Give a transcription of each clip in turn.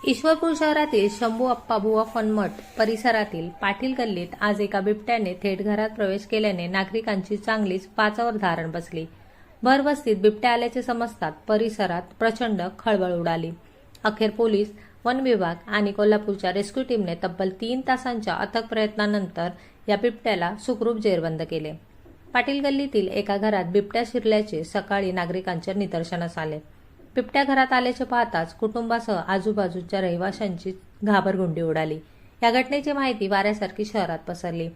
ईश्वरपूर शहरातील शंभू अप्पा बुवा फनमठ परिसरातील पाटील गल्लीत आज एका बिबट्याने थेट घरात प्रवेश केल्याने नागरिकांची चांगलीच पाचावर धारण बसली। भरवस्तीत बिबट्या आल्याचे समजतात परिसरात प्रचंड खळबळ उडाली। अखेर पोलीस, वन विभाग आणि कोल्हापूरच्या रेस्क्यू टीमने तब्बल 3 तासांच्या अथक प्रयत्नानंतर या बिबट्याला सुखरूप जेरबंद केले। पाटील गल्लीतील एका घरात बिबट्या शिरल्याचे सकाळी नागरिकांच्या निदर्शनास आले। बिबट्या घरात आल्याचे पाहताच कुटुंबासह आजूबाजूच्या रहिवाशांची घाबरगुंडी उडाली। या घटनेची माहिती वाऱ्यासारखी शहरात पसरली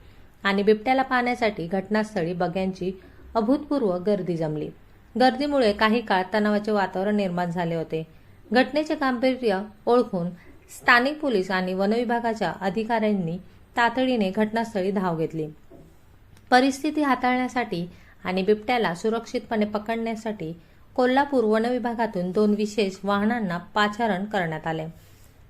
आणि बिबट्याला पाहण्यासाठी घटनास्थळी बघ्यांची अभूतपूर्व गर्दी जमली। गर्दीमुळे काही काळ तणावाचे वातावरण निर्माण झाले होते। घटनेचे गांभीर्य ओळखून स्थानिक पोलीस आणि वनविभागाच्या अधिकाऱ्यांनी तातडीने घटनास्थळी धाव घेतली। परिस्थिती हाताळण्यासाठी आणि बिबट्याला सुरक्षितपणे पकडण्यासाठी कोल्हापूर वन विभागातून 2 विशेष वाहनांना पाचारण करण्यात आले।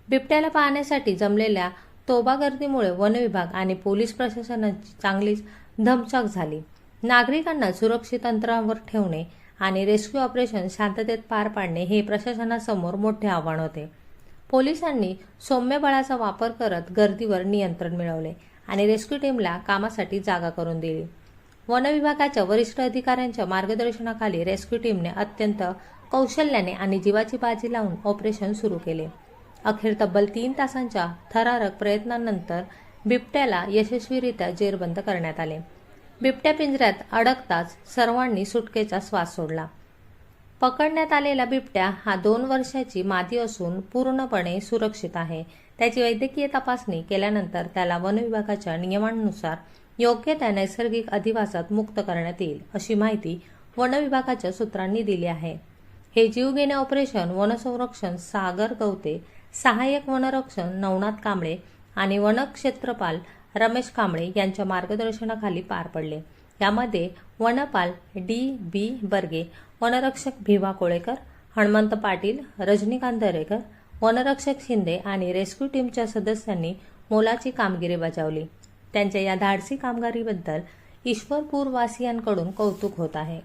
बिबट्याला पाहण्यासाठी जमलेल्या तोबा गर्दीमुळे वन विभाग आणि पोलीस प्रशासनाची चांगलीच धमछाक झाली। नागरिकांना सुरक्षित अंतरावर ठेवणे आणि रेस्क्यू ऑपरेशन शांततेत पार पाडणे हे प्रशासनासमोर मोठे आव्हान होते। पोलिसांनी सौम्य बळाचा वापर करत गर्दीवर नियंत्रण मिळवले आणि रेस्क्यू टीमला कामासाठी जागा करून दिली। वन विभागाच्या वरिष्ठ अधिकाऱ्यांच्या मार्गदर्शनाखाली रेस्क्यू टीमने अत्यंत कौशल्याने आणि जीवाची बाजी लावून ऑपरेशन सुरू केले। अखेर तब्बल 3 तासांच्या थरारक प्रयत्नांनंतर बिबट्याला यशस्वीरित्या जेरबंद करण्यात आले। बिबट्या पिंजऱ्यात अडकताच सर्वांनी सुटकेचा श्वास सोडला। पकडण्यात आलेला बिबट्या हा 2 वर्षाची मादी असून पूर्णपणे सुरक्षित आहे। त्याची वैद्यकीय तपासणी केल्यानंतर त्याला वन विभागाच्या नियमांनुसार योग्य त्या नैसर्गिक अधिवासात मुक्त करण्यात येईल, अशी माहिती वन विभागाच्या सूत्रांनी दिली आहे। हे जीवघेणे ऑपरेशन वनसंरक्षण सागर गवते, सहाय्यक वनरक्षक नवनाथ कांबळे आणि वनक्षेत्रपाल रमेश कांबळे यांच्या मार्गदर्शनाखाली पार पडले। यामध्ये वनपाल D.B. बर्गे, वनरक्षक भिवा कोळेकर, हनुमंत पाटील, रजनीकांत दरेकर, वनरक्षक शिंदे आणि रेस्क्यू टीमच्या सदस्यांनी मोलाची कामगिरी बजावली। त्यांच्या या धाडसी कामगिरीबद्दल ईश्वरपूर वासियांकडून कौतुक होत आहे।